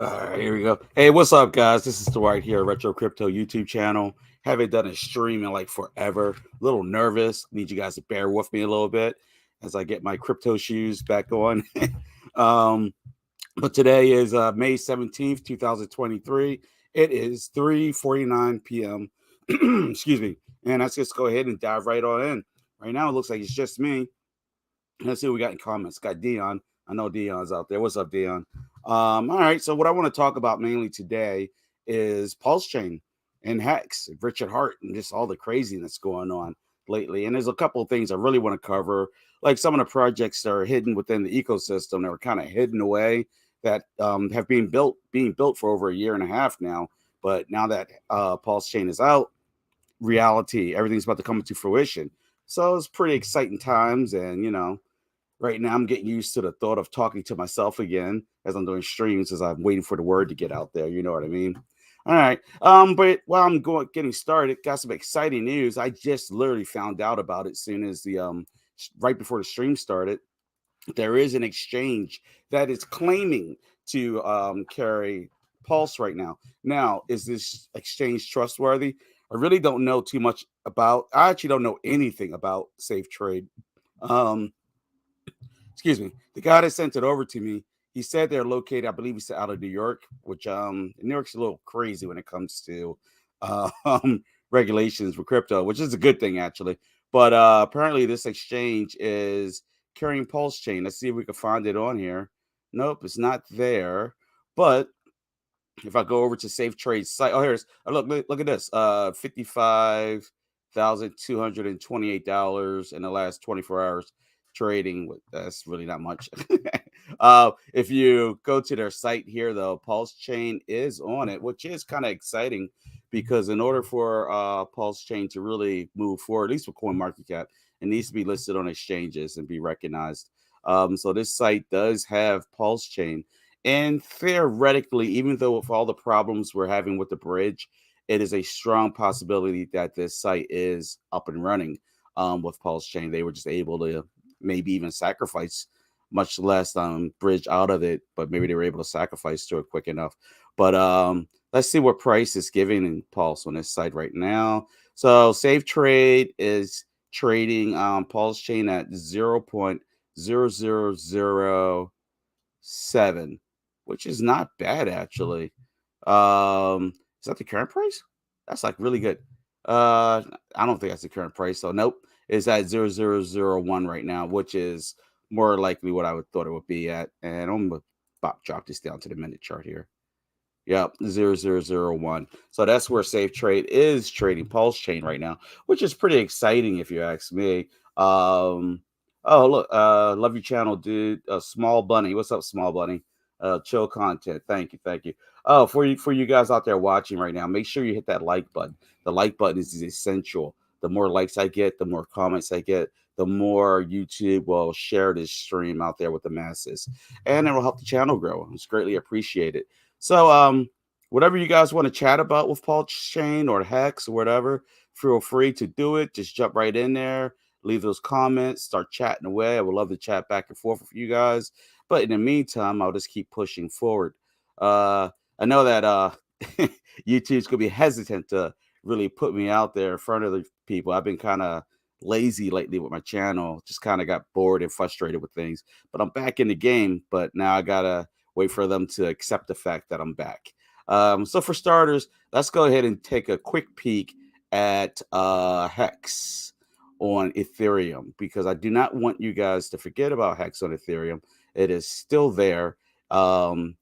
All right, here we go. Hey, what's up, guys? This is Dwight here, Retro Crypto YouTube channel. Haven't done a stream in like forever. A little nervous. Need you guys to bear with me a little bit as I get my crypto shoes back on. um, but today is May 17th, 2023. It is 3:49 p.m. Excuse me. And let's just go ahead and dive right on in. Right now, it looks like it's just me. Let's see what we got in comments. Got Dion. I know Dion's out there. What's up, Dion? All right. So what I want to talk about mainly today is Pulsechain and Hex, Richard Hart, and just all the craziness going on lately. And there's a couple of things I really want to cover, like some of the projects that are hidden within the ecosystem that were kind of hidden away that have been built for over a year and a half now. But now that Pulsechain is out, reality, everything's about to come into fruition. So it's pretty exciting times, and right now, I'm getting used to the thought of talking to myself again as I'm doing streams, as I'm waiting for the word to get out there. You know what I mean? All right. But while I'm getting started, got some exciting news. I just literally found out about it soon as the right before the stream started. There is an exchange that is claiming to carry Pulse right now. Now, is this exchange trustworthy? I really don't know too much about. I actually don't know anything about Safe Trade. Um, Excuse me, the guy that sent it over to me, he said they're located, I believe he said out of New York, which New York's a little crazy when it comes to regulations for crypto, which is a good thing actually. But apparently this exchange is carrying Pulse Chain. Let's see if we can find it on here. Nope, it's not there. But if I go over to Safe Trade site, oh, here's look at this. $55,228 in the last 24 hours trading. That's really not much. If you go to their site here, though, Pulse Chain is on it, which is kind of exciting because in order for Pulse Chain to really move forward, at least with CoinMarketCap, it needs to be listed on exchanges and be recognized. So this site does have Pulse Chain. And theoretically, even though with all the problems we're having with the bridge, it is a strong possibility that this site is up and running with Pulse Chain. They were just able to maybe even sacrifice much less bridge out of it, but maybe they were able to sacrifice to it quick enough. But let's see what price is giving in Pulse on this site right now. So Safe Trade is trading Pulse Chain at 0.0007, which is not bad actually. Is that the current price? That's like really good. I don't think that's the current price. So nope, it's at 0.0001 right now, which is more likely what I would thought it would be at. And I'm gonna drop this down to the minute chart here. Yep, 0.0001. So that's where Safe Trade is trading Pulse Chain right now, which is pretty exciting if you ask me. Oh look, love your channel, dude. Small Bunny, what's up, Small Bunny? Chill content. Thank you, thank you. Oh, for you guys out there watching right now, make sure you hit that like button. The like button is essential. The more likes I get, the more comments I get, the more YouTube will share this stream out there with the masses, and it will help the channel grow. It's greatly appreciated. So, whatever you guys want to chat about with Pulse Chain or Hex or whatever, feel free to do it. Just jump right in there, leave those comments, start chatting away. I would love to chat back and forth with you guys. But in the meantime, I'll just keep pushing forward. I know that YouTube's gonna be hesitant to really put me out there in front of the people. I've been kind of lazy lately with my channel. Just kind of got bored and frustrated with things. But I'm back in the game. But now I gotta wait for them to accept the fact that I'm back. So for starters, let's go ahead and take a quick peek at Hex on Ethereum, because I do not want you guys to forget about Hex on Ethereum. It is still there. Don't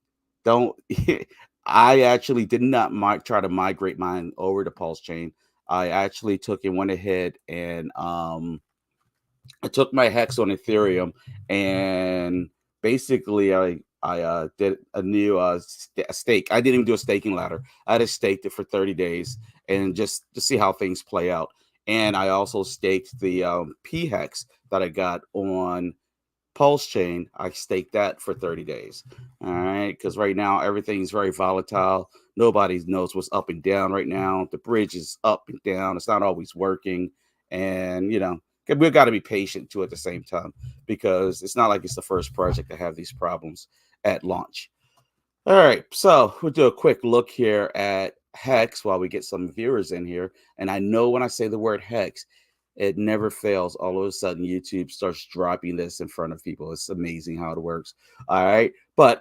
I actually did not try to migrate mine over to Pulse Chain. I actually took and went ahead and I took my Hex on Ethereum, and basically I did a new stake. I didn't even do a staking ladder. I just staked it for 30 days and just to see how things play out. And I also staked the P Hex that I got on Pulse Chain. I staked that for 30 days. All right, because right now everything's very volatile. Nobody knows what's up and down right now. The bridge is up and down. It's not always working, and we've got to be patient too at the same time, because it's not like it's the first project to have these problems at launch. All right, so we'll do a quick look here at Hex while we get some viewers in here. And I know when I say the word Hex, it never fails. All of a sudden, YouTube starts dropping this in front of people. It's amazing how it works. All right, but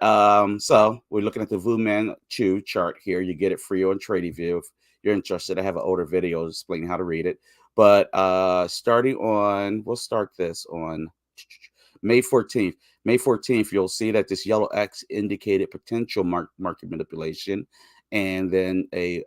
so we're looking at the Wu Manchu chart here. You get it free on TradingView if you're interested. I have an older video explaining how to read it. But starting on, we'll start this on May 14th. May 14th, you'll see that this yellow X indicated potential market manipulation, and then a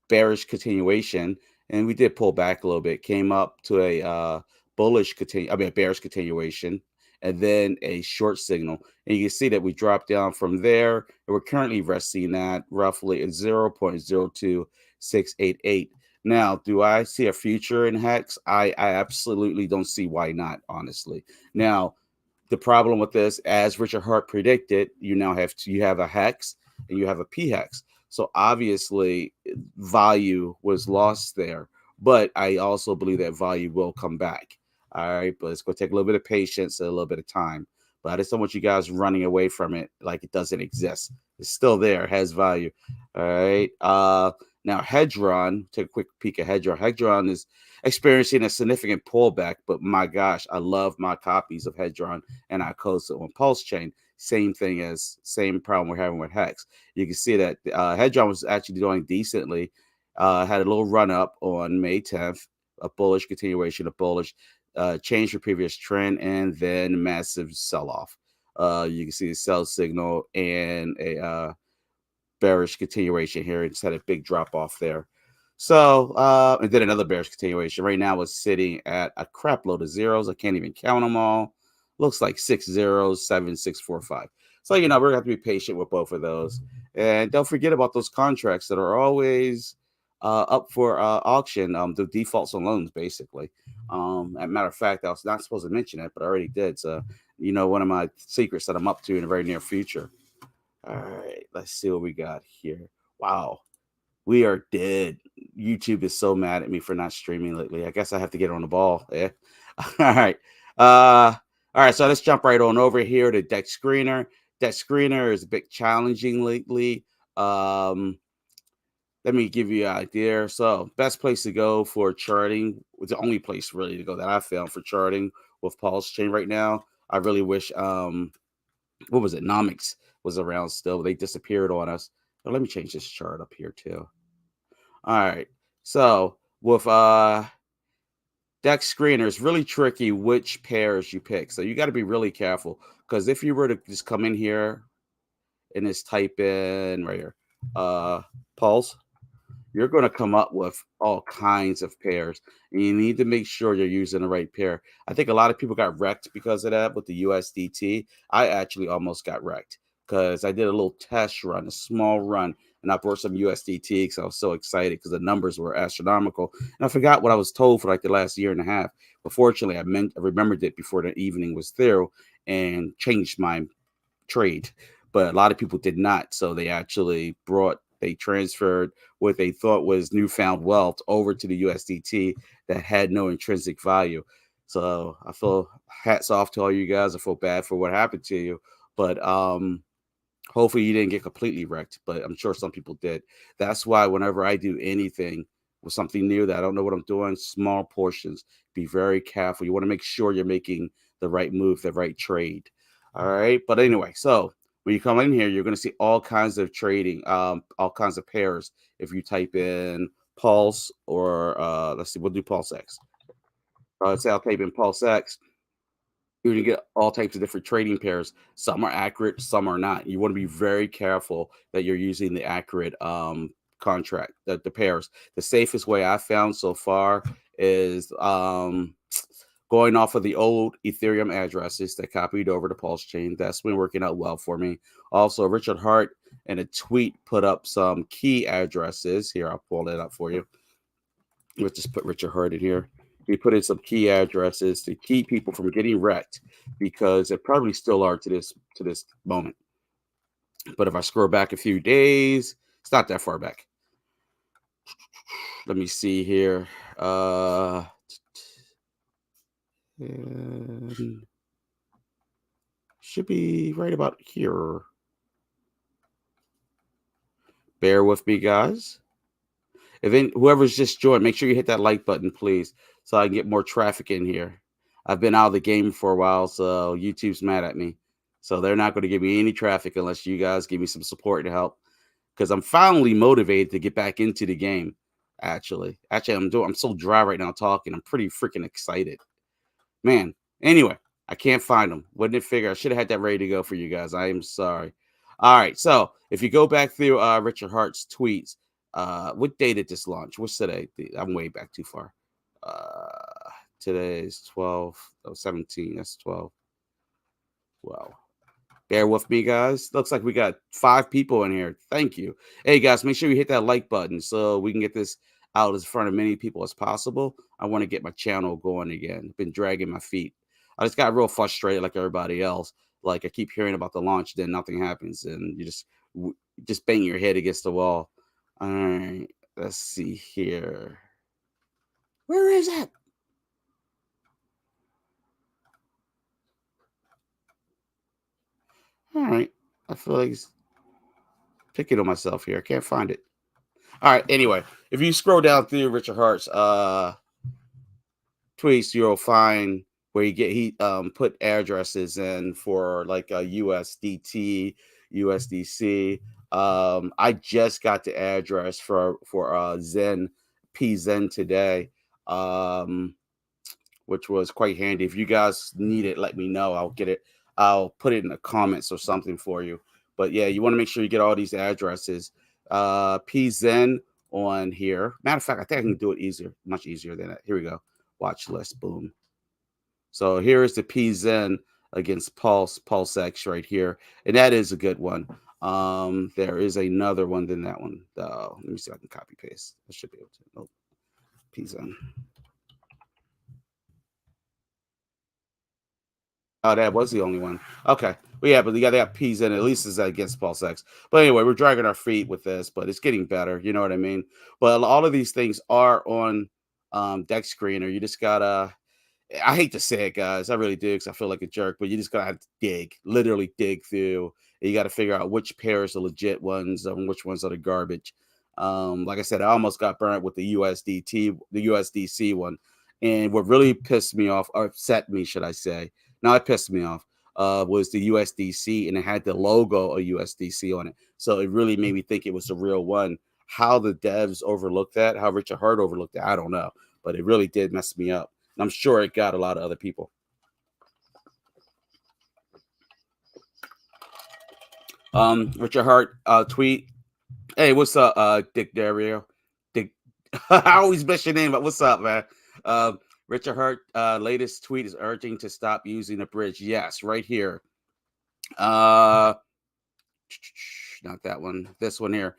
bearish continuation, and we did pull back a little bit. Came up to a a bearish continuation, and then a short signal. And you can see that we dropped down from there, and we're currently resting at roughly at 0.02688. Now, do I see a future in Hex? I absolutely don't see why not, honestly. Now, the problem with this, as Richard Hart predicted, you have a hex and you have a p hex. So obviously, value was lost there, but I also believe that value will come back. All right, but it's going to take a little bit of patience and a little bit of time. But I just don't want you guys running away from it like it doesn't exist. It's still there, has value. All right. Now Hedron, take a quick peek at Hedron. Hedron is experiencing a significant pullback, but my gosh, I love my copies of Hedron and I close it on Pulsechain. Same problem we're having with Hex. You can see that Hedron was actually doing decently. Had a little run up on May 10th, a bullish continuation, a bullish change for previous trend, and then massive sell off. You can see the sell signal and a bearish continuation here. It's had a big drop off there. So, and then another bearish continuation. Right now, it's sitting at a crap load of zeros. I can't even count them all. Looks like 6 zeros, 7, 6, 4, 5. So, we're gonna have to be patient with both of those. And don't forget about those contracts that are always up for auction. The defaults on loans, basically. As a matter of fact, I was not supposed to mention it, but I already did. So, one of my secrets that I'm up to in the very near future. All right, let's see what we got here. Wow, we are dead. YouTube is so mad at me for not streaming lately. I guess I have to get on the ball. Yeah. All right. All right. So let's jump right on over here to Deck Screener. Deck Screener is a bit challenging lately. Um, Let me give you an idea. So, best place to go for charting, the only place really to go that I found for charting with Pulse Chain right now. I really wish what was it? Nomics was around still. They disappeared on us. But let me change this chart up here too. All right. So with deck screener, it's really tricky which pairs you pick. So you got to be really careful because if you were to just come in here and just type in right here, pulse, you're going to come up with all kinds of pairs. And you need to make sure you're using the right pair. I think a lot of people got wrecked because of that with the USDT. I actually almost got wrecked because I did a little test run, a small run, and I bought some USDT because I was so excited because the numbers were astronomical. And I forgot what I was told for like the last year and a half. But fortunately, I remembered it before the evening was through and changed my trade, but a lot of people did not. So they transferred what they thought was newfound wealth over to the USDT that had no intrinsic value. So I feel hats off to all you guys. I feel bad for what happened to you, but hopefully you didn't get completely wrecked, but I'm sure some people did. That's why whenever I do anything with something new that I don't know what I'm doing, small portions, be very careful. You want to make sure you're making the right move, the right trade. All right. But anyway, so when you come in here, you're going to see all kinds of trading, all kinds of pairs. If you type in Pulse or let's see, we'll do PulseX. Let's say I'll type in PulseX. You're going to get all types of different trading pairs. Some are accurate, some are not. You want to be very careful that you're using the accurate contract, the pairs. The safest way I found so far is going off of the old Ethereum addresses that copied over to Pulse Chain. That's been working out well for me. Also, Richard Hart in a tweet put up some key addresses. Here, I'll pull that up for you. Let's just put Richard Hart in here. He put in some key addresses to keep people from getting wrecked because they probably still are to this moment. But if I scroll back a few days, it's not that far back. Let me see here. And should be right about here. Bear with me, guys. If any, whoever's just joined, make sure you hit that like button, please, so I can get more traffic in here. I've been out of the game for a while, so YouTube's mad at me. So they're not going to give me any traffic unless you guys give me some support and help. Because I'm finally motivated to get back into the game. Actually, I'm so dry right now talking. I'm pretty freaking excited, man. Anyway, I can't find them. Wouldn't it figure I should have had that ready to go for you guys. I am sorry. All right, so if you go back through Richard Hart's tweets, what day did this launch? What's today? I'm way back too far. Today is 12, 17. That's 12. Wow. Bear with me, guys. Looks like we got 5 people in here. Thank you. Hey, guys, make sure you hit that like button so we can get this out as front of many people as possible. I want to get my channel going again. Been dragging my feet. I just got real frustrated like everybody else. Like I keep hearing about the launch, then nothing happens, and you just bang your head against the wall. All right, let's see here. Where is it? All right, I feel like it's picking on myself here. I can't find it. All right. Anyway, if you scroll down through Richard Hart's tweets, you'll find where he put addresses in for like USDT, USDC. I just got the address for Zen Zen today. Um, which was quite handy. If you guys need it, let me know. I'll get it. I'll put it in the comments or something for you. But yeah, you want to make sure you get all these addresses. PZen on here. Matter of fact, I think I can do it easier, much easier than that. Here we go. Watch list. Boom. So here is the PZen against PulseX right here. And that is a good one. There is another one than that one. Let me see if I can copy paste. I should be able to. Nope. PZen. Oh, that was the only one. Okay. Well, yeah, but you got that P's in it. At least it's against PulseX. But anyway, we're dragging our feet with this, but it's getting better. You know what I mean? But all of these things are on deck screener. You just gotta I hate to say it, guys. I really do because I feel like a jerk, but you just gotta have to dig, literally dig through. And you got to figure out which pairs are legit ones and which ones are the garbage. Like I said, I almost got burnt with the USDC one. And what really pissed me off, or upset me, should I say? No, it pissed me off. Was the USDC and it had the logo of USDC on it. So it really made me think it was the real one. How the devs overlooked that, how Richard Hart overlooked it, I don't know. But it really did mess me up. And I'm sure it got a lot of other people. Richard Hart tweet. Hey, what's up, Dick Dario? Dick, I always mess your name, but what's up, man? Richard Hart latest tweet is urging to stop using the bridge. Yes, right here. Uh, not that one. This one here.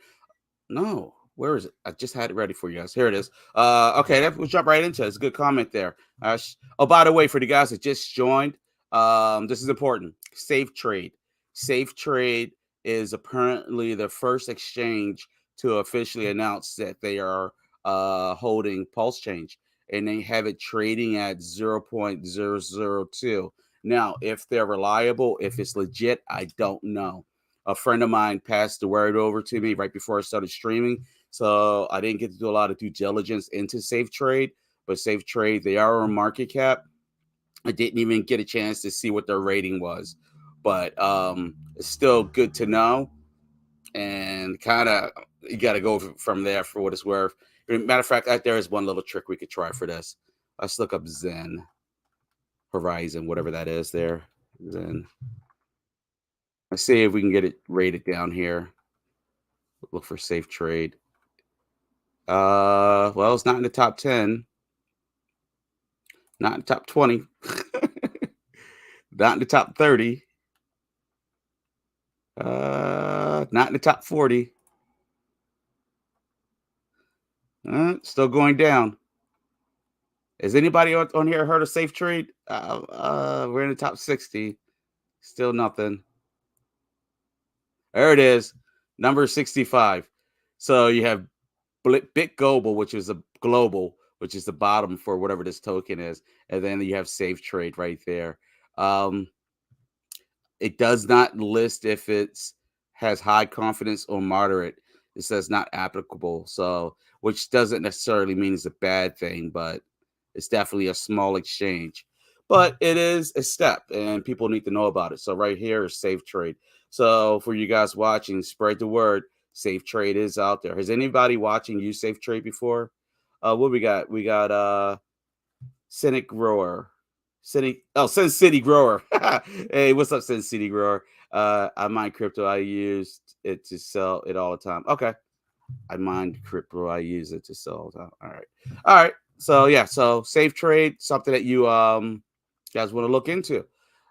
No, where is it? I just had it ready for you guys. Here it is. Okay, we'll jump right into it. It's a good comment there. Oh, by the way, for the guys that just joined, this is important. Safe Trade. Safe Trade is apparently the first exchange to officially announce that they are holding Pulse Change, and they have it trading at 0.002. Now, if they're reliable, if it's legit, I don't know. A friend of mine passed the word over to me right before I started streaming. So I didn't get to do a lot of due diligence into Safe Trade, but Safe Trade, they are on market cap. I didn't even get a chance to see what their rating was, but it's still good to know. And kind of, you got to go from there for what it's worth. Matter of fact, there is one little trick we could try for this. Let's look up Zen Horizon, whatever that is there. Zen. Let's see if we can get it rated down here. Look for Safe Trade. Well, it's not in the top 10, not in the top 20, not in the top 30, not in the top 40. Still going down. Has anybody on here heard of Safe Trade? We're in the top 60. Still nothing. There it is, number 65. So you have Bit Global, which is a global, which is the bottom for whatever this token is, and then you have Safe Trade right there. It does not list if it's has high confidence or moderate. It says not applicable. So, which doesn't necessarily mean it's a bad thing, but it's definitely a small exchange. But it is a step, and people need to know about it. So, right here is Safe Trade. So, for you guys watching, spread the word. Safe Trade is out there. Has anybody watching used Safe Trade before? What we got? We got Cynic Grower. Sin City Grower. Hey, what's up, Sin City Grower? I mine crypto. I used it to sell it all the time. Okay. I mine crypto. I use it to sell all the time. All right. All right. So yeah, so safe trade, something that you guys want to look into.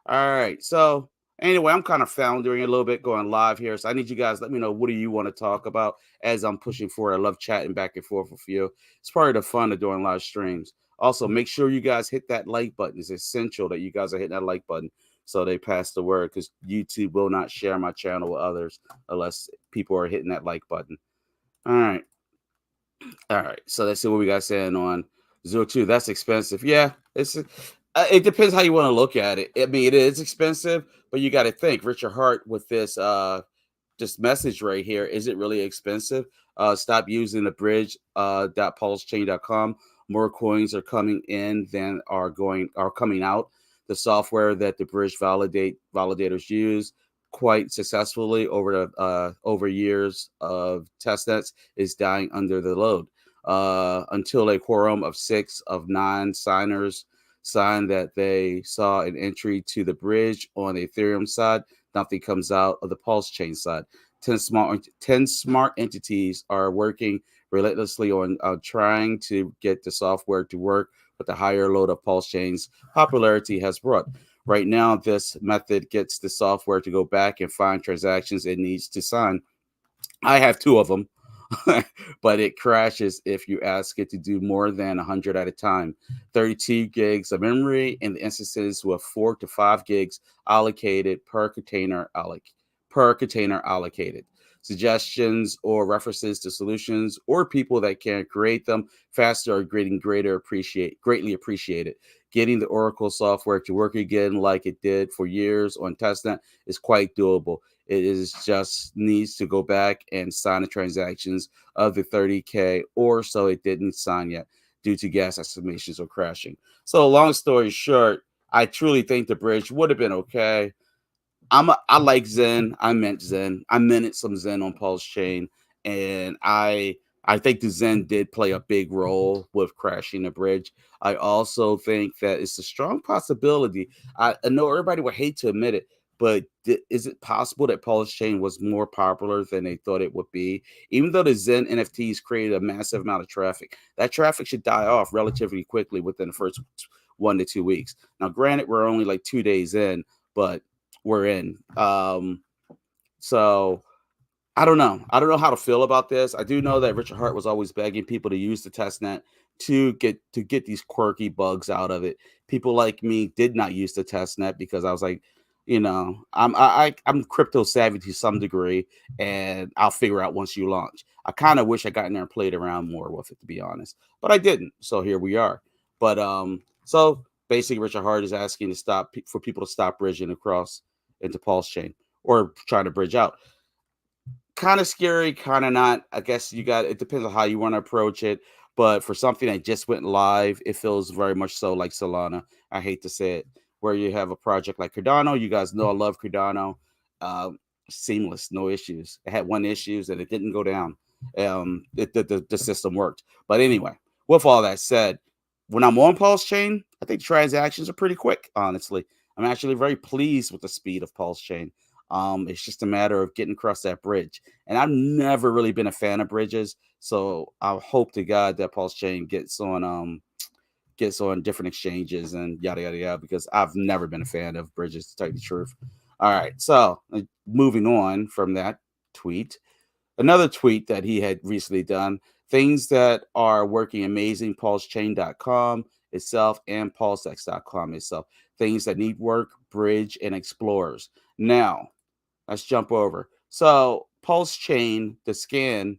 All right. So anyway, I'm kind of foundering a little bit, going live here. So I need you guys let me know, what do you want to talk about as I'm pushing forward. I love chatting back and forth with you. It's part of the fun of doing live streams. Also, make sure you guys hit that like button. It's essential that you guys are hitting that like button so they pass the word, because YouTube will not share my channel with others unless people are hitting that like button. All right. All right. So let's see what we got saying on zero 02. That's expensive. Yeah. It depends how you want to look at it. I mean, it is expensive, but you got to think Richard Hart with this message right here. Is it really expensive? Stop using the bridge .pulsechain.com. More coins are coming in than are coming out. The software that the bridge validators use quite successfully over years of testnets is dying under the load. Until a quorum of 6 of 9 signers signed that they saw an entry to the bridge on the Ethereum side, nothing comes out of the Pulse chain side. 10 smart entities are working relentlessly on trying to get the software to work with the higher load of Pulse chains popularity has brought. Right now, this method gets the software to go back and find transactions it needs to sign. I have 2 of them. But it crashes if you ask it to do more than 100 at a time. 32 gigs of memory in the instances with 4 to 5 gigs allocated per container allocated. Suggestions or references to solutions or people that can create them faster are greatly appreciated. Getting the Oracle software to work again like it did for years on testnet is quite doable. It is just needs to go back and sign the transactions of the 30K or so it didn't sign yet due to gas estimations or crashing. So long story short, I truly think the bridge would have been okay. I like Zen. I meant Zen. I minted some Zen on Pulse Chain, and I think the Zen did play a big role with crashing the bridge. I also think that it's a strong possibility. I know everybody would hate to admit it, but is it possible that Pulse Chain was more popular than they thought it would be? Even though the Zen NFTs created a massive amount of traffic, that traffic should die off relatively quickly within the first 1 to 2 weeks. Now, granted, we're only like 2 days in, but we're in. So I don't know. I don't know how to feel about this. I do know that Richard Hart was always begging people to use the testnet to get these quirky bugs out of it. People like me did not use the testnet because I was like, I'm crypto savvy to some degree, and I'll figure out once you launch. I kind of wish I got in there and played around more with it, to be honest, but I didn't. So here we are. But so basically, Richard Hart is asking to stop for people to stop bridging across into Pulse Chain or trying to bridge out. Kind of scary, kind of not. I guess it depends on how you want to approach it. But for something that just went live, it feels very much so like Solana. I hate to say it, where you have a project like Cardano. You guys know I love Cardano. Seamless, no issues. It had one issues and it didn't go down. The system worked. But anyway, with all that said, when I'm on Pulse Chain, I think transactions are pretty quick, honestly. I'm actually very pleased with the speed of Pulse Chain. It's just a matter of getting across that bridge. And I've never really been a fan of bridges, so I hope to God that Pulse Chain gets on different exchanges and yada yada yada, because I've never been a fan of bridges, to tell you the truth. All right, so moving on from that tweet, another tweet that he had recently done, things that are working amazing, pulsechain.com itself and pulsex.com itself, things that need work, bridge and explorers. Now let's jump over. So Pulse Chain, scan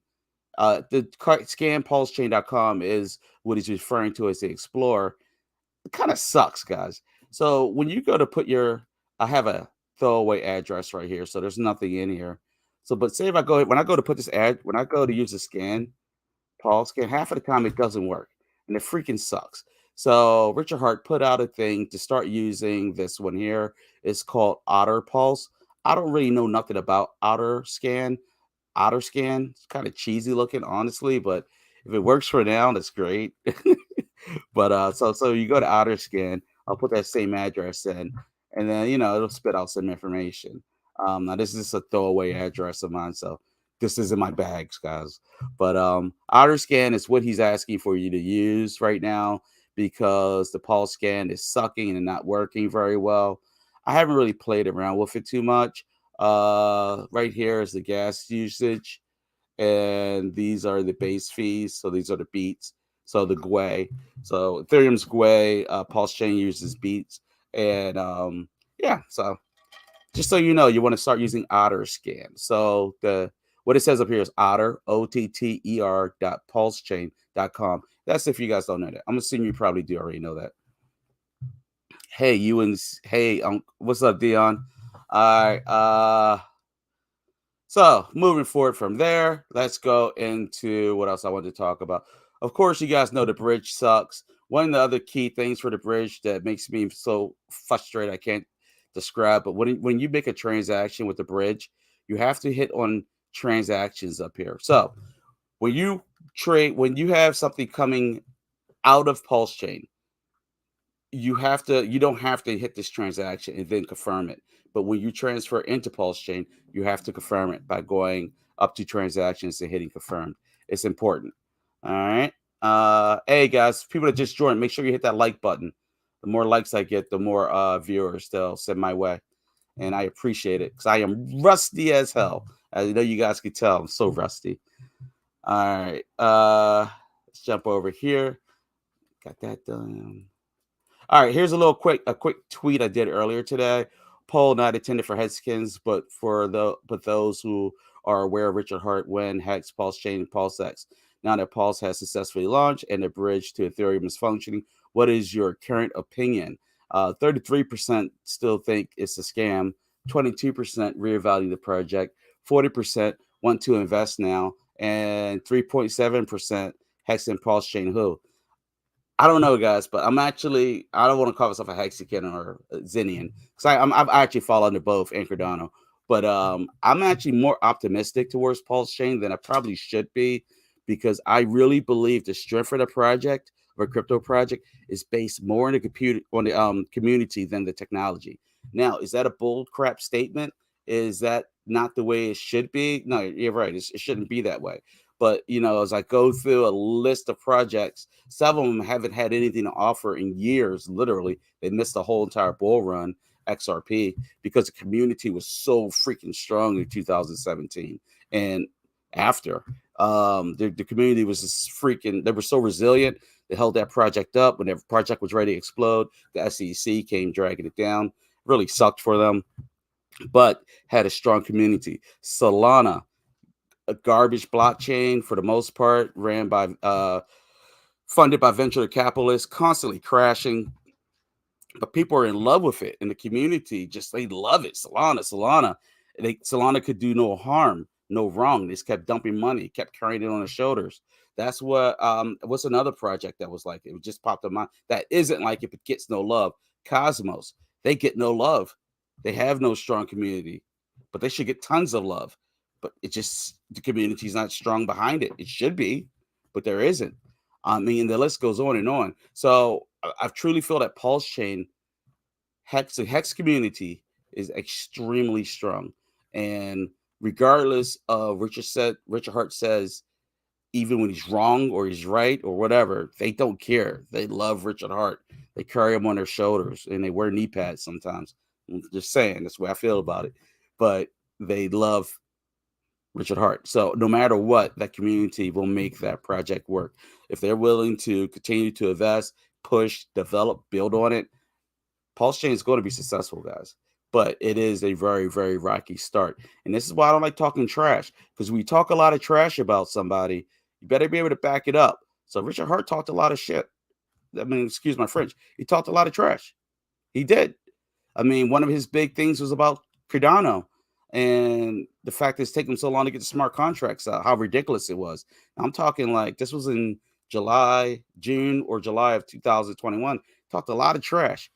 pulsechain.com is what he's referring to as the Explorer. It kind of sucks, guys. So when you go to I have a throwaway address right here, so there's nothing in here. So, but say if I go when I go to put this ad, when I go to use the scan, Pulse scan, half of the time it doesn't work, and it freaking sucks. So Richard Hart put out a thing to start using this one here. It's called Otter Pulse. I don't really know nothing about Otter Scan. Otter Scan, it's kind of cheesy looking, honestly, but if it works for now, that's great. But so you go to Otter Scan. I'll put that same address in, and then it'll spit out some information. Now this is a throwaway address of mine, so this isn't my bags, guys. But Otter Scan is what he's asking for you to use right now because the Pulse Scan is sucking and not working very well. I haven't really played around with it too much. Right here is the gas usage, and these are the base fees. So these are the beats. So the GUI. So Ethereum's GUI, Pulse Chain uses beats, and yeah. So just so you know, you want to start using Otter Scan. So the what it says up here is Otter OTTER.pulsechain.com. That's if you guys don't know that. I'm assuming you probably do already know that. Hey, you and hey, what's up, Dion? All right. So moving forward from there, let's go into what else I wanted to talk about. Of course, you guys know the bridge sucks. One of the other key things for the bridge that makes me so frustrated I can't describe, but when you make a transaction with the bridge, you have to hit on transactions up here. So when you when you have something coming out of Pulse Chain, you don't have to hit this transaction and then confirm it. But when you transfer into Pulse Chain, you have to confirm it by going up to transactions and hitting confirmed. It's important. All right. Hey guys, people that just joined, make sure you hit that like button. The more likes I get, the more viewers they'll send my way. And I appreciate it because I am rusty as hell. As you know, you guys can tell I'm so rusty. All right. Let's jump over here. Got that done. All right, here's a quick tweet I did earlier today. Poll not intended for headskins, but those who are aware of Richard Hart when Hex, Pulse Chain, and PulseX. Now that Pulse has successfully launched and the bridge to Ethereum is functioning, what is your current opinion? 33% still think it's a scam. 22% reevaluate the project. 40% want to invest now, and 3.7% Hex and Pulse Chain who. I don't know, guys, but I don't want to call myself a Hexican or a Zinian because I've actually fall under both and Cardano. But I'm actually more optimistic towards Pulse Chain than I probably should be because I really believe the strength of the project of a crypto project is based more on the community than the technology. Now, is that a bold crap statement? Is that not the way it should be? No, you're right. It shouldn't be that way. But as I go through a list of projects, some of them haven't had anything to offer in years. Literally, they missed the whole entire bull run, XRP, because the community was so freaking strong in 2017 and after. The community was just freaking. They were so resilient. They held that project up when the project was ready to explode. The SEC came dragging it down. Really sucked for them, but had a strong community. Solana, a garbage blockchain for the most part, ran by funded by venture capitalists, constantly crashing. But people are in love with it, and the community just they love it. Solana could do no harm, no wrong. They just kept dumping money, kept carrying it on their shoulders. That's what's another project that was like it just popped in mind that isn't like if it gets no love. Cosmos, they get no love. They have no strong community, but they should get tons of love. But it just the community's not strong behind it. It should be, but there isn't. I mean, the list goes on and on. So I truly feel that Pulse Chain the Hex community is extremely strong. And regardless of Richard Hart says, even when he's wrong or he's right or whatever, they don't care. They love Richard Hart. They carry him on their shoulders and they wear knee pads sometimes. I'm just saying, that's the way I feel about it. But they love Richard Hart. So no matter what, that community will make that project work. If they're willing to continue to invest, push, develop, build on it, Pulse Chain is going to be successful, guys. But it is a very, very rocky start. And this is why I don't like talking trash. Because when you talk a lot of trash about somebody, you better be able to back it up. So Richard Hart talked a lot of shit. I mean, excuse my French. He talked a lot of trash. He did. I mean, one of his big things was about Cardano. And the fact that it's taking so long to get the smart contracts out, how ridiculous it was. I'm talking like this was in June or July of 2021. Talked a lot of trash.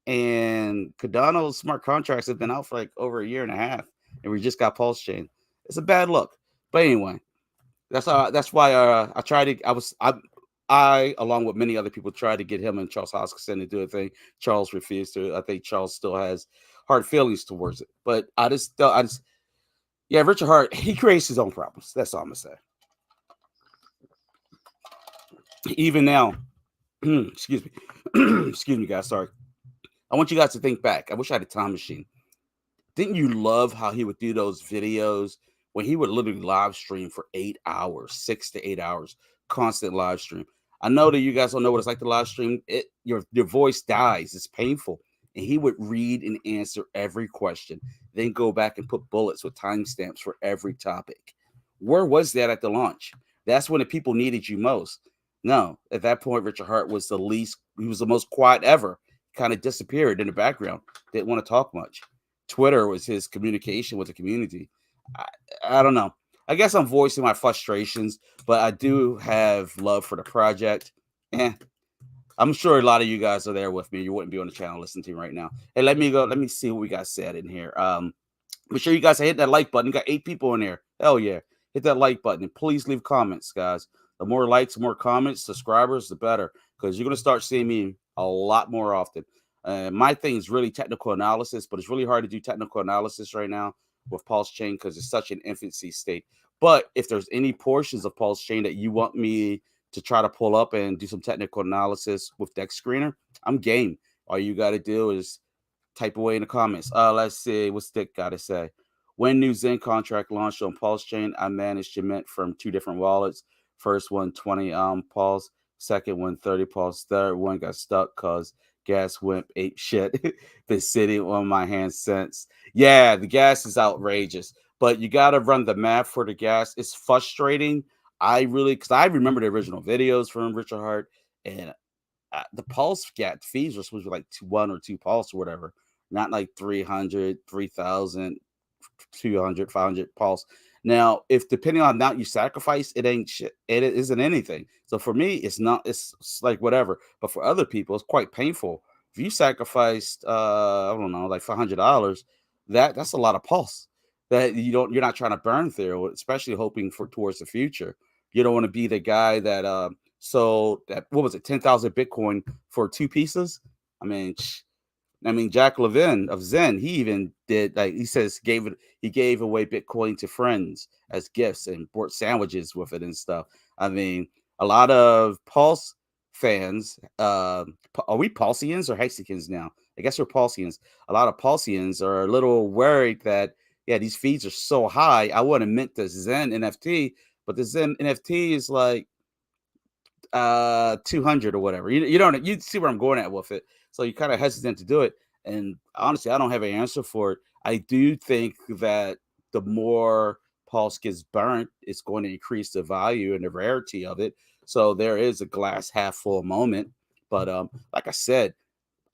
And Cardano's smart contracts have been out for like over a year and a half, and we just got Pulse Chain. It's a bad look. But anyway, that's why I tried to I along with many other people tried to get him and Charles Hoskinson to do a thing. Charles refused to. I think Charles still has hard feelings towards it. But I just yeah, Richard Hart, he creates his own problems. That's all I'm gonna say. Even now, excuse me, excuse me, guys. Sorry. I want you guys to think back. I wish I had a time machine. Didn't you love how he would do those videos when he would literally live stream for 8 hours, 6 to 8 hours, constant live stream? I know that you guys don't know what it's like to live stream. Your voice dies. It's painful. And he would read and answer every question, then go back and put bullets with timestamps for every topic. Where was that at the launch? That's when the people needed you most. No, at that point, Richard Hart was he was the most quiet ever. Kind of disappeared in the background. Didn't want to talk much. Twitter was his communication with the community. I, I don't know. I guess I'm voicing my frustrations, but I do have love for the project. Eh, I'm sure a lot of you guys are there with me. You wouldn't be on the channel listening to me right now. Hey, let me go. Let me see what we got said in here. Make sure you guys hit that like button. You got 8 people in there. Hell yeah. Hit that like button and please leave comments, guys. The more likes, more comments, subscribers, the better. Because you're going to start seeing me a lot more often. My thing is really technical analysis, but it's really hard to do technical analysis right now with Pulse Chain because it's such an infancy state. But if there's any portions of Pulse Chain that you want me to try to pull up and do some technical analysis with Dex Screener, I'm game. All you got to do is type away in the comments. Let's see. What's Dick got to say? When new Zen contract launched on Pulse Chain, I managed to mint from 2 different wallets. First one 20 Pulse, second one 30 Pulse, third one got stuck because gas wimp ape shit. Been sitting on my hands since. Yeah, the gas is outrageous, but you got to run the math for the gas. It's frustrating. Because I remember the original videos from Richard Hart, and the Pulse got fees were supposed to be like 1 or 2 Pulse or whatever, not like 300, 3,000, 200, 500 Pulse. Now, if depending on amount you sacrifice, it ain't shit. It isn't anything. So for me, it's not. It's like whatever. But for other people, it's quite painful. If you sacrificed, I don't know, like $500, that's a lot of Pulse that you're not trying to burn through, especially hoping for towards the future. You don't want to be the guy that sold that, what was it, 10,000 Bitcoin for 2 pieces. I mean, Jack Levin of Zen, he even did, like he says, he gave away Bitcoin to friends as gifts and bought sandwiches with it and stuff. I mean, a lot of Pulse fans, are we Pulseans or Hexicans now? I guess we're Pulseans. A lot of Pulseans are a little worried that, yeah, these fees are so high. I would have mint the Zen NFT, but the Zen NFT is like 200 or whatever. You see where I'm going at with it. So you kind of hesitant to do it. And honestly, I don't have an answer for it. I do think that the more Pulse gets burnt, it's going to increase the value and the rarity of it. So there is a glass half full moment. But like I said,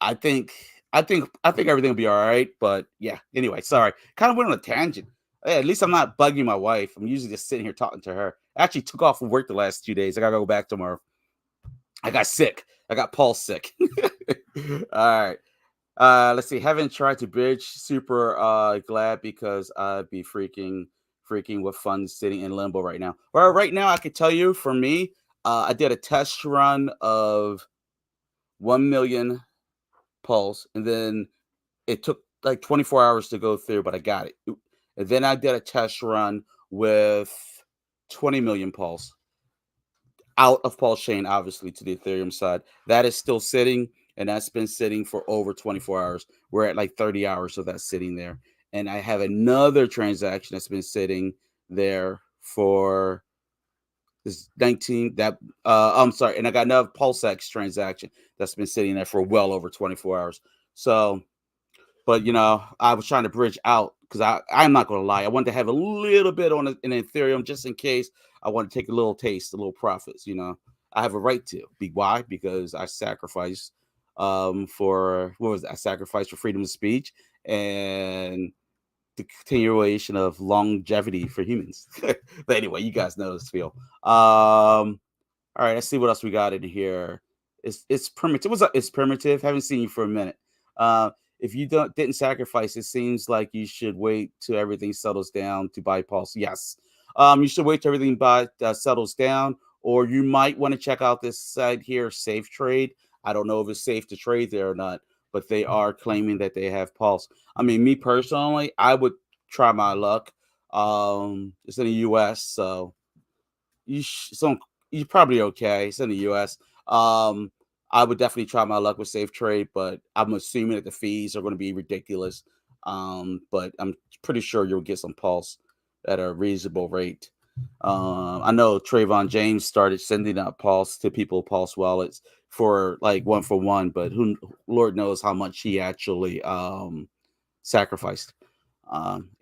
I think everything will be all right. But yeah, anyway, sorry. Kind of went on a tangent. Hey, at least I'm not bugging my wife. I'm usually just sitting here talking to her. I actually took off from work the last 2 days. I gotta go back tomorrow. I got sick. I got Pulse sick. All right. Let's see. Haven't tried to bridge. Super glad because I'd be freaking with funds sitting in limbo right now. Well, right now I could tell you for me, I did a test run of 1 million Pulse, and then it took like 24 hours to go through, but I got it. And then I did a test run with 20 million Pulse out of Pulse Chain, obviously, to the Ethereum side. That is still sitting, and that's been sitting for over 24 hours. We're at like 30 hours of that sitting there. And I have another transaction that's been sitting there for this 19 that I'm sorry, and I got another PulseX transaction that's been sitting there for well over 24 hours. So, but I was trying to bridge out because I'm not going to lie. I wanted to have a little bit on an Ethereum just in case. I want to take a little taste, a little profits. I have a right to. Why? Because I sacrificed for what was it? I sacrificed for freedom of speech, and the continuation of longevity for humans. But anyway, you guys know this feel. All right, let's see what else we got in here. It's primitive. It's primitive. Haven't seen you for a minute. Uh, if you didn't sacrifice, it seems like you should wait till everything settles down to buy Pulse. Yes, you should wait till everything settles down, or you might want to check out this site here, Safe Trade. I don't know if it's safe to trade there or not, but they are claiming that they have Pulse. I mean, me personally, I would try my luck. It's in the U.S., so so you're probably okay. It's in the U.S. Um, I would definitely try my luck with Safe Trade, but I'm assuming that the fees are going to be ridiculous. But I'm pretty sure you'll get some Pulse at a reasonable rate. I know Trayvon James started sending out Pulse to people, Pulse wallets for like 1 for 1, but who Lord knows how much he actually sacrificed.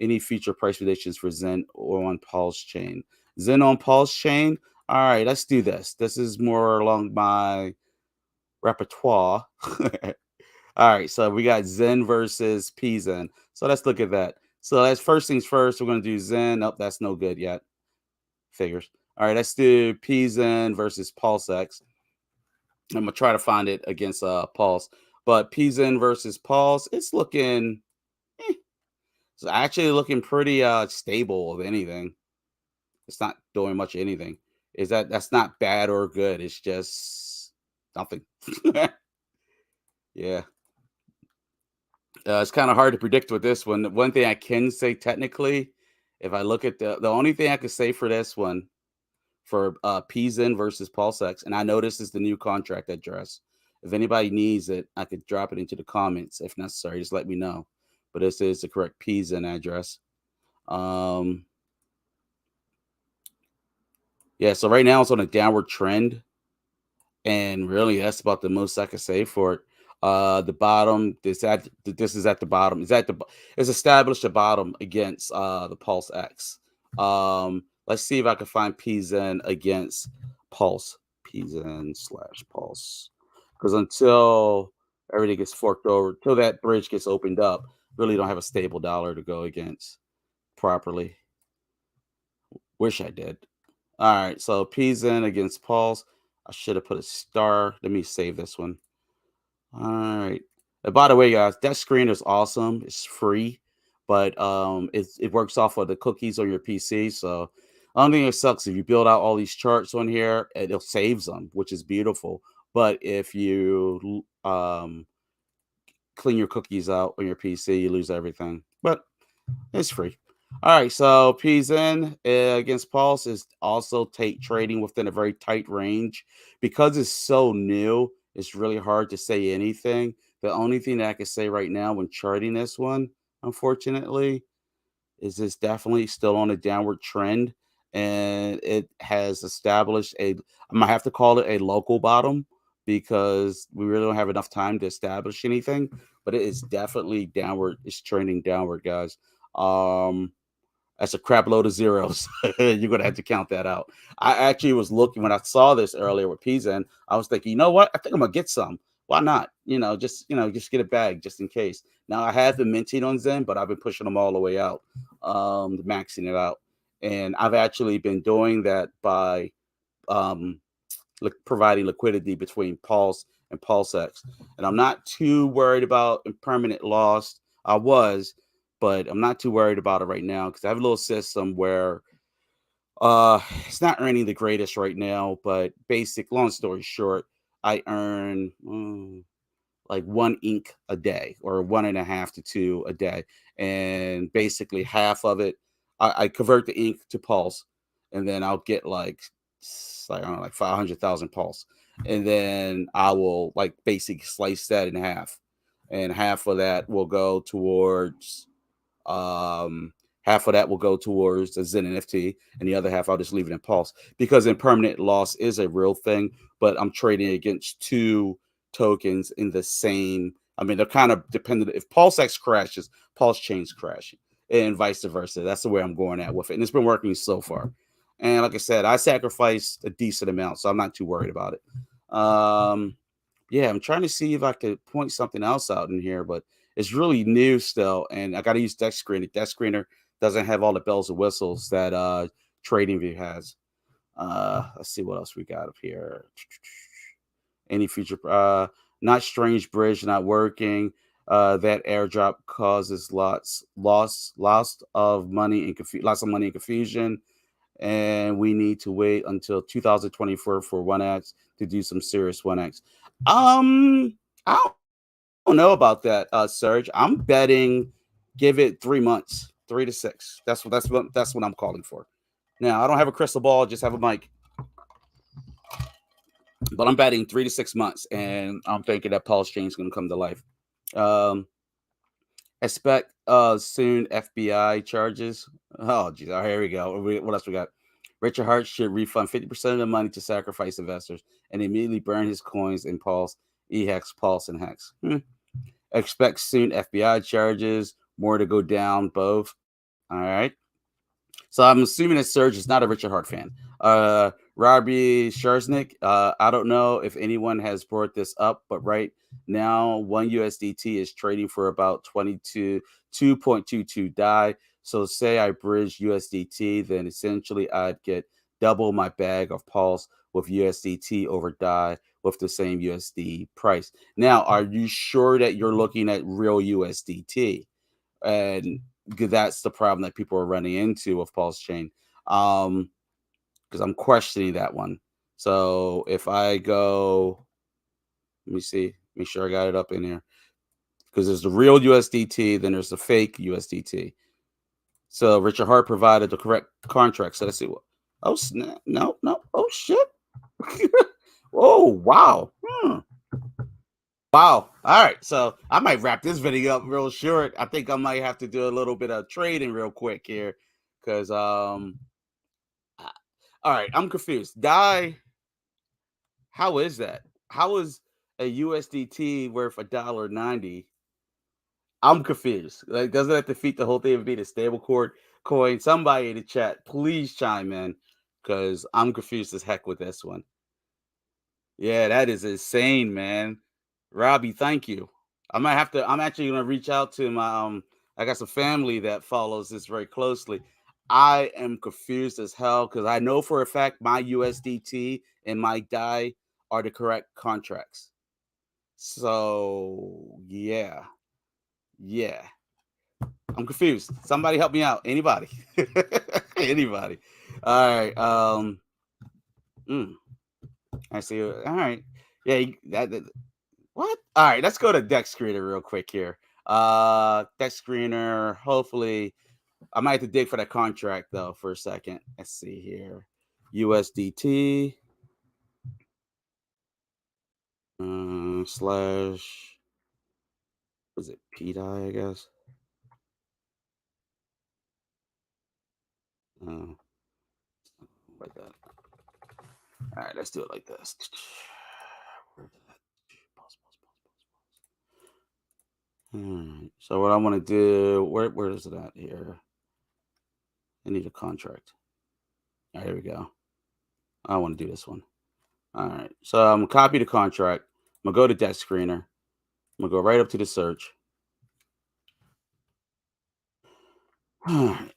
Any future price predictions for Zen or on Pulsechain? Zen on Pulsechain. All right, let's do this. This is more along my repertoire. All right, so we got Zen versus PZen. So let's look at that. So that's first things first. We're going to do Zen. Nope, that's no good yet. Figures. All right, let's do PZen versus PulseX. I'm going to try to find it against Pulse. But PZen versus Pulse, it's looking... It's actually looking pretty stable, if anything. It's not doing much of anything. That's not bad or good. It's just nothing. Yeah. It's kind of hard to predict with this one. One thing I can say technically, if I look at the only thing I could say for this one, for PZen versus PulseX, and I know this is the new contract address. If anybody needs it, I could drop it into the comments if necessary. Just let me know. But this is the correct PZen address. Yeah, so right now it's on a downward trend, and really that's about the most I can say for it. The bottom, this is at the bottom. It's established a bottom against the PulseX. Let's see if I can find PZen against Pulse. PZen/Pulse. Because until everything gets forked over, till that bridge gets opened up, really don't have a stable dollar to go against properly. Wish I did. All right, so PZen against Pulse. I should have put a star. Let me save this one. All right. And by the way, guys, that screen is awesome. It's free, but it works off of the cookies on your PC. So I don't think it sucks if you build out all these charts on here, it'll saves them, which is beautiful. But if you clean your cookies out on your PC, you lose everything. But it's free. All right, so PZen against Pulse is also trading within a very tight range. Because it's so new, it's really hard to say anything. The only thing that I can say right now when charting this one, unfortunately, is it's definitely still on a downward trend, and it has established I might have to call it a local bottom because we really don't have enough time to establish anything, but it is definitely downward. It's trending downward, guys. That's a crap load of zeros. You're gonna have to count that out. I actually was looking when I saw this earlier with PZen. I was thinking, you know what? I think I'm gonna get some. Why not? Just get a bag just in case. Now I have been minting on Zen, but I've been pushing them all the way out, maxing it out, and I've actually been doing that by um, providing liquidity between Pulse and PulseX. And I'm not too worried about impermanent loss. I was, but I'm not too worried about it right now because I have a little system where it's not earning the greatest right now, but long story short, I earn like 1 ink a day or 1.5 to 2 a day. And basically half of it, I convert the ink to Pulse, and then I'll get like I don't know, like 500,000 Pulse. And then I will like basically slice that in half. And half of that will go towards half of that will go towards the Zen NFT, and the other half I'll just leave it in Pulse because impermanent loss is a real thing. But I'm trading against two tokens in the same. I mean, they're kind of dependent. If PulseX crashes, Pulsechain's crashing, and vice versa. That's the way I'm going at with it, and it's been working so far. And like I said, I sacrificed a decent amount, so I'm not too worried about it. Yeah, I'm trying to see if I could point something else out in here, but it's really new still, and I got to use Deck Screener. Deck Screener doesn't have all the bells and whistles that TradingView has. Let's see what else we got up here. Any future not strange bridge not working. That airdrop causes loss of money and lots of money and confusion, and we need to wait until 2024 for 1x to do some serious 1x. I don't know about that, Serge. I'm betting give it 3 months, 3 to 6. That's what I'm calling for. Now I don't have a crystal ball, just have a mic, but I'm betting 3 to 6 months, and I'm thinking that Pulsechain is going to come to life. Um, expect soon FBI charges. Oh, geez. Oh, here we go. What else we got? Richard Hart should refund 50% of the money to sacrifice investors and immediately burn his coins in Pulse, EHEX, Pulse, and HEX. Expect soon FBI charges, more to go down, both. All right. So I'm assuming that Serge is not a Richard Hart fan. Robbie Sharznik, I don't know if anyone has brought this up, but right now, 1 USDT is trading for about 2.22 DAI. So say I bridge USDT, then essentially I'd get double my bag of Pulse with USDT over DAI with the same USD price. Now, are you sure that you're looking at real USDT? And that's the problem that people are running into with Pulsechain. Because I'm questioning that one. So if I go, let me see, make sure I got it up in here. Because there's the real USDT, then there's the fake USDT. So Richard Hart provided the correct contract. So let's see what. Oh snap! No, no. Oh shit! Oh wow! Wow. All right. So I might wrap this video up real short. I think I might have to do a little bit of trading real quick here. Cause all right, I'm confused. DAI, how is that? How is a USDT worth $1.90? I'm confused. Like, doesn't that defeat the whole thing of being a stable coin? Somebody in the chat, please chime in. Cause I'm confused as heck with this one. Yeah, that is insane, man. Robbie, thank you. I might have to. I'm actually gonna reach out to my I got some family that follows this very closely. I am confused as hell because I know for a fact my USDT and my DAI are the correct contracts. So yeah, yeah. I'm confused. Somebody help me out. Anybody? Anybody? All right. Mm, I see. All right. Yeah. That what? All right, let's go to Deck Screener real quick here. Deck Screener. Hopefully, I might have to dig for that contract though for a second. Let's see here. USDT slash was it PDI? I guess. Uh, like that. All right, let's do it like this. So what I want to do? Where is it at here? I need a contract. All right, here we go. I want to do this one. All right. So I'm gonna copy the contract. I'm gonna go to Deck Screener. I'm gonna go right up to the search. All right.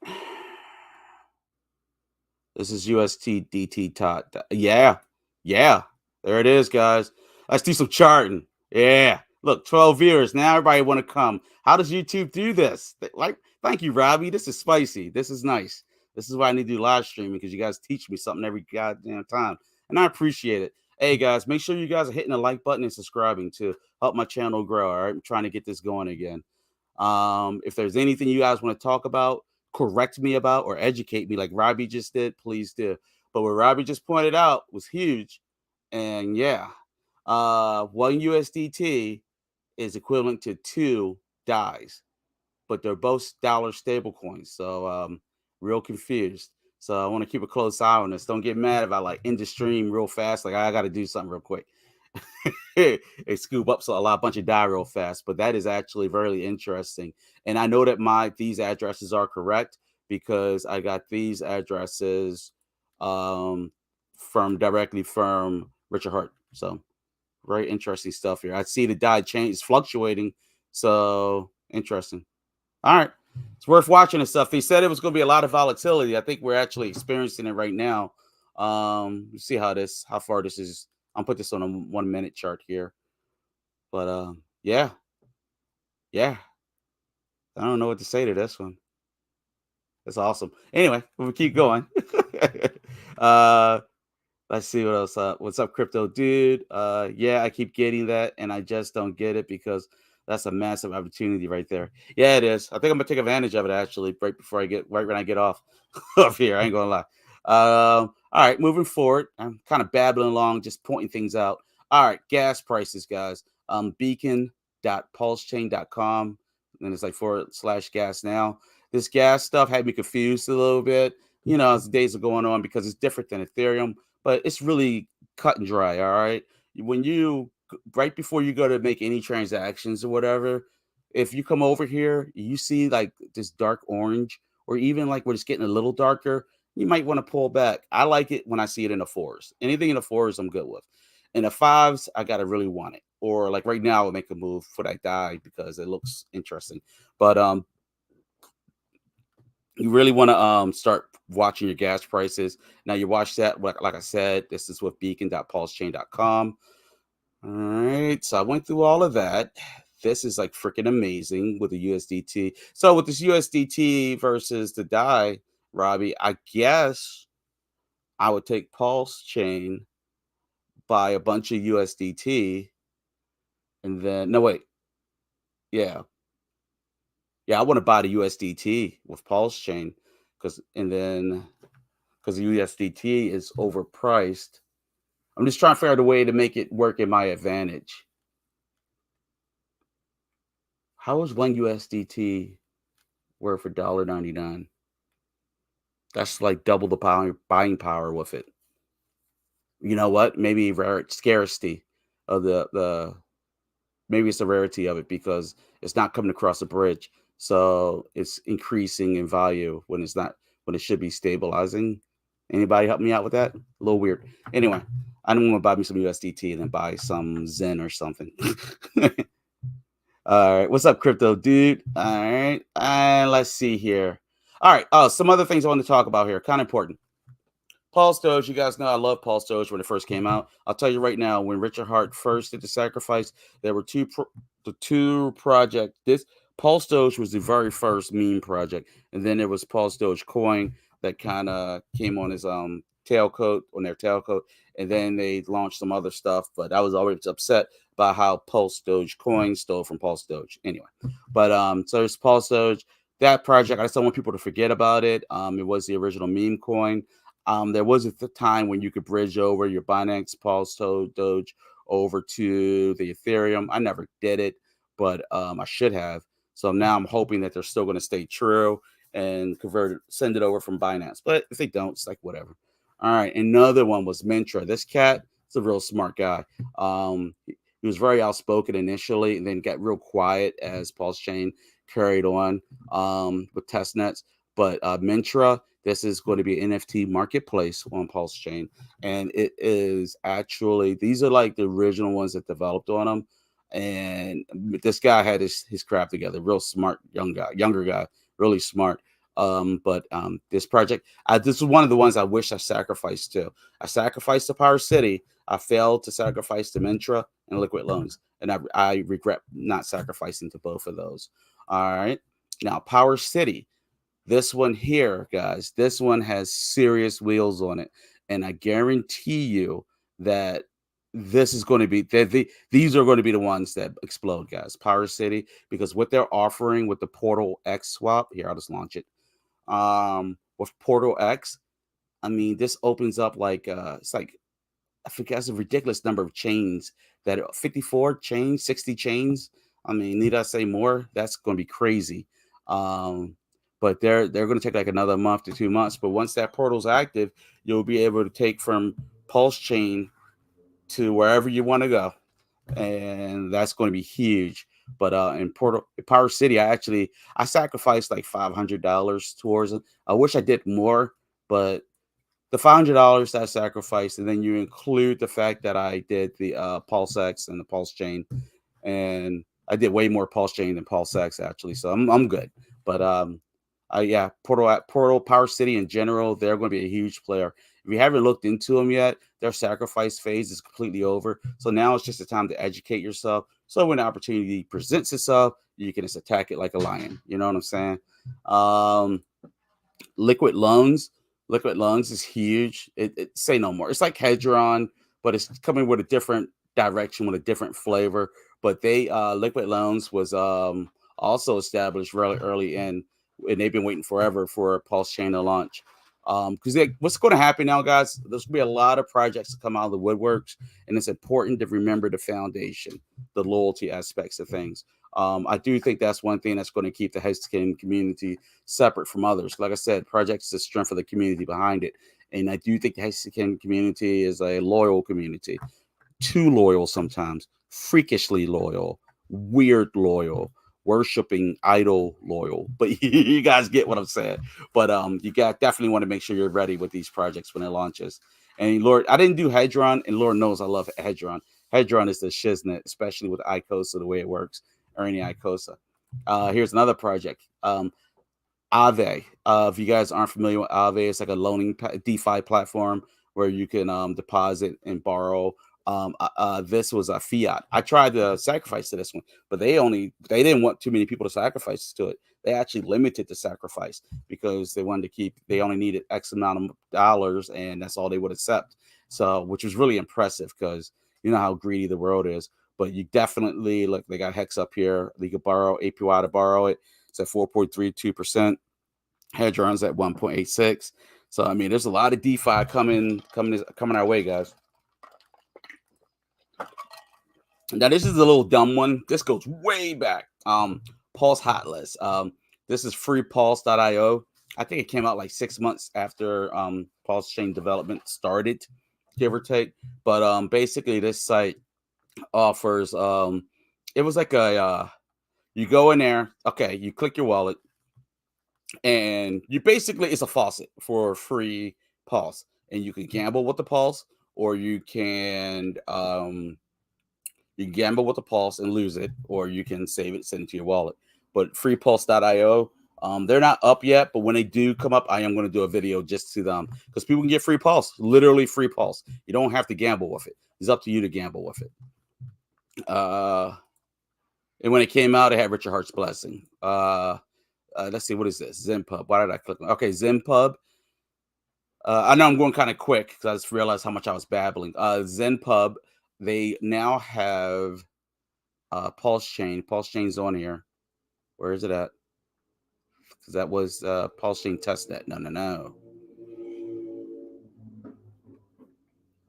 This is USTDT tot. Yeah. Yeah. There it is, guys. Let's do some charting. Yeah. Look, 12 viewers. Now everybody want to come. How does YouTube do this? Like, thank you, Robbie. This is spicy. This is nice. This is why I need to do live streaming because you guys teach me something every goddamn time. And I appreciate it. Hey guys, make sure you guys are hitting the like button and subscribing to help my channel grow. All right. I'm trying to get this going again. If there's anything you guys want to talk about, correct me about, or educate me like Robbie just did, please do. But what Robbie just pointed out was huge. And yeah, 1 USDT is equivalent to 2 DAIs, but they're both dollar stable coins. So real confused. So I want to keep a close eye on this. Don't get mad if I like end the stream real fast. Like I got to do something real quick. They scoop up a bunch of DAI real fast, but that is actually very interesting. And I know that these addresses are correct because I got these addresses directly from Richard Hart. So very interesting stuff here. I see the DAI change is fluctuating So interesting. All right. It's worth watching and stuff. He said it was going to be a lot of volatility. I think we're actually experiencing it right now. See how far this is. I'll put this on a 1 minute chart here. But yeah, yeah. I don't know what to say to this one. That's awesome. Anyway, we'll keep going. uh Let's see what else. What's up, crypto dude? Yeah, I keep getting that, and I just don't get it because that's a massive opportunity right there. Yeah, it is. I think I'm gonna take advantage of it actually, right when I get off off here. I ain't gonna lie. All right, moving forward. I'm kind of babbling along, just pointing things out. All right, gas prices, guys. Beacon.pulsechain.com, and it's like /gas now. This gas stuff had me confused a little bit, as the days are going on because it's different than Ethereum, but it's really cut and dry. All right. When right before you go to make any transactions or whatever, if you come over here, you see like this dark orange, or even like when it's getting a little darker, you might want to pull back. I like it when I see it in the fours. Anything in the fours, I'm good with. In the fives, I gotta really want it. Or like right now, I'll make a move for that die because it looks interesting. But you really want to start watching your gas prices. Now you watch that, like I said, this is with beacon.pulsechain.com. All right, so I went through all of that. This is like freaking amazing with the USDT. So with this USDT versus the DAI, Robbie, I guess I would take Pulse Chain, buy a bunch of USDT, and then no wait, yeah, yeah, I want to buy the USDT with Pulse Chain because the USDT is overpriced. I'm just trying to figure out a way to make it work in my advantage. How is one USDT worth $1.99? That's like double the buying power with it. You know what? Maybe scarcity of the maybe it's the rarity of it because it's not coming across a bridge, so it's increasing in value when it should be stabilizing. Anybody help me out with that? A little weird. Anyway, I don't want to buy me some USDT and then buy some Zen or something. All right, what's up, crypto dude? All right, and let's see here. All right, some other things I want to talk about here, kind of important. Pulse Doge, you guys know I love Pulse Doge when it first came out. I'll tell you right now, when Richard Hart first did the sacrifice, there were the two projects. This Pulse Doge was the very first meme project, and then there was Pulse Doge Coin that kind of came on his tailcoat on their tailcoat, and then they launched some other stuff. But I was always upset by how Pulse Doge Coin stole from Pulse Doge. Anyway, but so there's Pulse Doge. That project, I just don't want people to forget about it. It was the original meme coin. There was a time when you could bridge over your Binance Pulse Doge over to the Ethereum. I never did it, but I should have. So now I'm hoping that they're still going to stay true and send it over from Binance. But if they don't, it's like whatever. All right. Another one was Mintra. This cat is a real smart guy. He was very outspoken initially and then got real quiet as Pulse Chain carried on with test nets. But Mintra, this is going to be an NFT marketplace on Pulse Chain. And it is actually, these are like the original ones that developed on them. And this guy had his crap together. Real smart younger guy, really smart. But this project, this is one of the ones I wish I sacrificed to. I sacrificed to Power City. I failed to sacrifice to Mintra and Liquid Loans. And I regret not sacrificing to both of those. All right. Now, Power City. This one here, guys, this one has serious wheels on it. And I guarantee you that this is going to be these are going to be the ones that explode, guys. Power City, because what they're offering with the Portal X swap, here, I'll just launch it. With Portal X, I mean, this opens up like it's like I forget, it's a ridiculous number of chains 54 chains, 60 chains. I mean, need I say more? That's going to be crazy. Um, but they're going to take like another month to 2 months. But once that portal's active, you'll be able to take from Pulse Chain to wherever you want to go, and that's going to be huge. But in Power City, I sacrificed like $500 towards it. I wish I did more, but the $500 that I sacrificed, and then you include the fact that I did the PulseX and the Pulse Chain, and I did way more Pulsechain than PulseX actually, so I'm good. But yeah, Portal Power City in general, they're going to be a huge player. If you haven't looked into them yet, their sacrifice phase is completely over. So now it's just a time to educate yourself. So when the opportunity presents itself, you can just attack it like a lion. You know what I'm saying? Um, Liquid Lungs. Liquid Lungs is huge. Say no more. It's like Hedron, but it's coming with a different direction, with a different flavor. But they Liquid Lungs was also established really early in, and they've been waiting forever for Pulse Chain to launch. Because what's going to happen now, guys? There's going to be a lot of projects to come out of the woodworks, and it's important to remember the foundation, the loyalty aspects of things. I do think that's one thing that's going to keep the HEX TA community separate from others. Like I said, projects is the strength of the community behind it. And I do think the HEX TA community is a loyal community. Too loyal sometimes, freakishly loyal, weird loyal, worshiping idol loyal. But you guys get what I'm saying. But you got definitely want to make sure you're ready with these projects when it launches. And Lord, I didn't do Hedron, and Lord knows I love Hedron. Hedron is the shiznit, especially with Icosa, the way it works, or any Icosa. Here's another project. Aave. If you guys aren't familiar with Aave, it's like a loaning DeFi platform where you can deposit and borrow. This was a fiat. I tried to sacrifice to this one, but they didn't want too many people to sacrifice to it. They actually limited the sacrifice because they wanted to they only needed X amount of dollars, and that's all they would accept. So, which was really impressive because you know how greedy the world is. But you definitely look, they got Hex up here. You could borrow APY to borrow it. It's at 4.32%. Hedron's at 1.86. So I mean, there's a lot of DeFi coming our way, guys. Now this is a little dumb one. This goes way back. Pulse Hot List. This is freepulse.io. I think it came out like 6 months after Pulse Chain development started, give or take. But basically this site offers it was like a you go in there, okay, you click your wallet, and you basically it's a faucet for free Pulse, and you can gamble with the Pulse, or you can gamble with the Pulse and lose it, or you can save it, send it to your wallet. But freepulse.io, they're not up yet, but when they do come up, I am going to do a video just to them because people can get free Pulse, literally free Pulse. You don't have to gamble with it. It's up to you to gamble with it. And when it came out, it had Richard Hart's blessing. Let's see, what is this? ZenPub. Why did I click on? Okay, ZenPub. I know I'm going kind of quick because I just realized how much I was babbling. ZenPub, they now have Pulse Chain. Pulse Chain's on here. Where is it at? Because that was Pulse Chain testnet. No.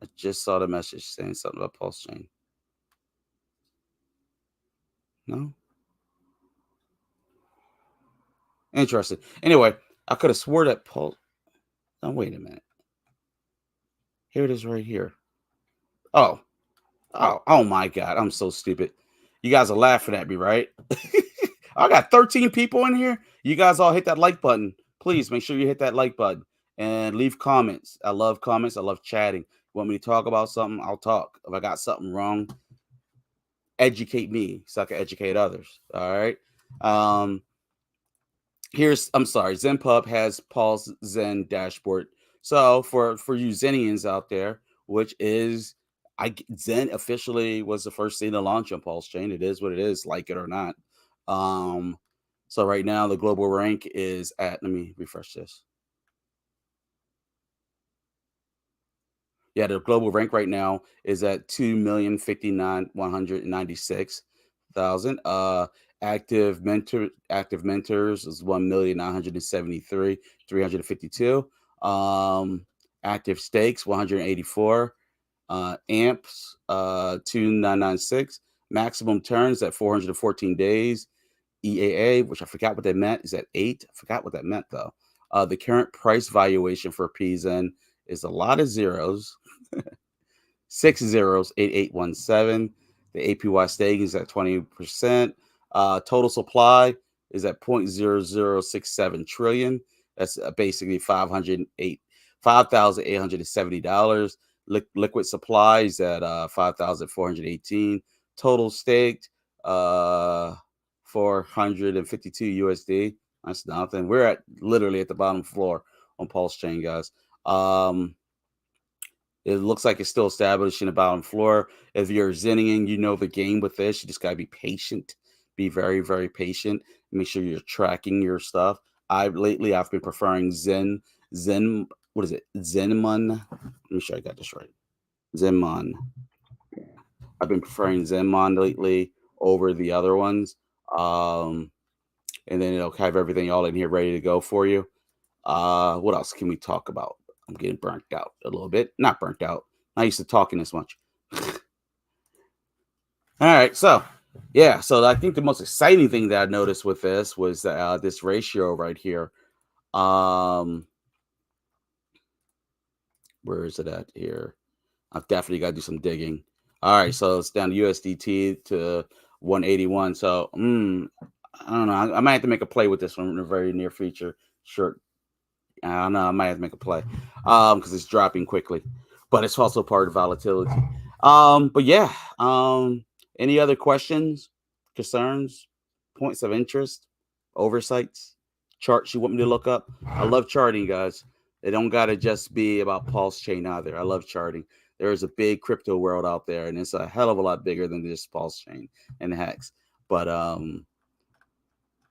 I just saw the message saying something about Pulse Chain. No? Interesting. Anyway, I could have swore that Pulse. Oh, wait a minute. Here it is right here. Oh my God. I'm so stupid. You guys are laughing at me, right? I got 13 people in here. You guys all hit that like button. Please make sure you hit that like button and leave comments. I love comments. I love chatting. You want me to talk about something? I'll talk. If I got something wrong, educate me so I can educate others. All right. I'm sorry. ZenPub has Paul's Zen dashboard. So for you Zenians out there, which is Zen officially was the first thing to launch on Pulse Chain. It is what it is, like it or not. So right now the global rank is at, let me refresh this. Yeah, the global rank right now is at 2,059,196,000. Active mentors is 1,973,352. Active stakes 184. Amps 2,996. Maximum turns at 414 days. EAA, which I forgot what that meant, is at 8. I forgot what that meant though. The current price valuation for PZen is a lot of zeros. 6 zeros, 8817. The APY stake is at 20%. Total supply is at 0.0067 trillion. That's basically $5,870. Liquid supply is at 5,418. Total staked 452 USD. That's nothing. We're at literally at the bottom floor on Pulse Chain, guys. It looks like it's still establishing the bottom floor. If you're zenning, you know the game with this. You just gotta be patient. Be very, very patient. Make sure you're tracking your stuff. I've been preferring Zen. What is it? Zenmon. Let me sure I got this right. Zenmon. I've been preferring Zenmon lately over the other ones. Um, and then it'll have everything all in here ready to go for you. What else can we talk about? I'm getting burnt out a little bit. Not burnt out. Not used to talking this much. All right, so yeah, so I think the most exciting thing that I noticed with this was this ratio right here. Where is it at here? I've definitely got to do some digging. All right, so it's down to USDT to 181. So I don't know. I might have to make a play with this one in the very near future. Sure, I don't know. I might have to make a play because it's dropping quickly, but it's also part of volatility. But yeah, any other questions, concerns, points of interest, oversights, charts you want me to look up? I love charting, guys. It don't gotta just be about Pulse Chain either. I love charting. There is a big crypto world out there, and it's a hell of a lot bigger than just Pulse Chain and HEX. But at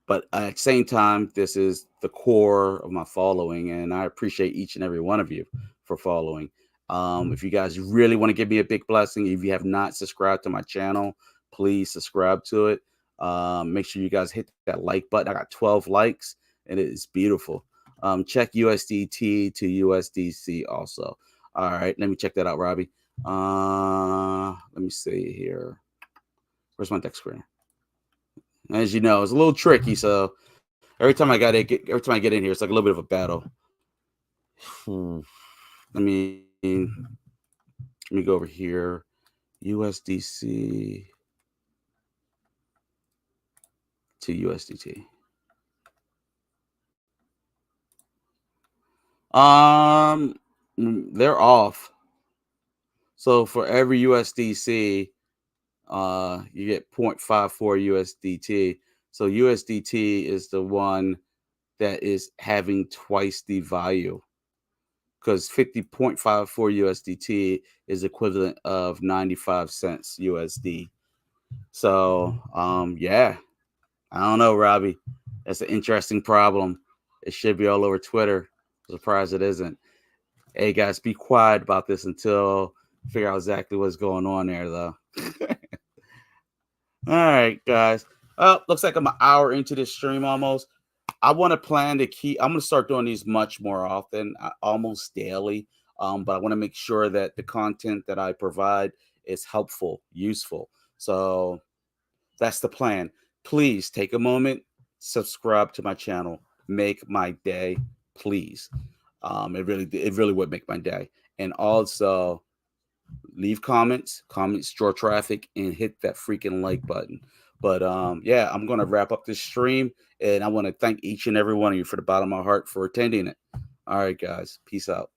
the same time, this is the core of my following, and I appreciate each and every one of you for following. If you guys really want to give me a big blessing, if you have not subscribed to my channel, please subscribe to it. Make sure you guys hit that like button. I got 12 likes, and it is beautiful. Check USDT to USDC also. All right, let me check that out, Robbie. Let me see here. Where's my deck screen? As you know, it's a little tricky. So every time I get in here, it's like a little bit of a battle. Let me go over here. USDC to USDT. They're off. So for every USDC, you get 0.54 USDT. So USDT is the one that is having twice the value, because 50.54 USDT is equivalent of 95 cents USD. So yeah, I don't know, Robbie. That's an interesting problem. It should be all over Twitter. Surprised it isn't. Hey guys, be quiet about this until figure out exactly what's going on there, though. All right, guys. Looks like I'm an hour into this stream almost. I want to plan to keep. I'm going to start doing these much more often, almost daily. But I want to make sure that the content that I provide is helpful, useful. So that's the plan. Please take a moment, subscribe to my channel, make my day, please. It really would make my day. And also leave comments, draw traffic, and hit that freaking like button. But yeah, I'm gonna wrap up this stream, and I want to thank each and every one of you for the bottom of my heart for attending it. All right, guys, peace out.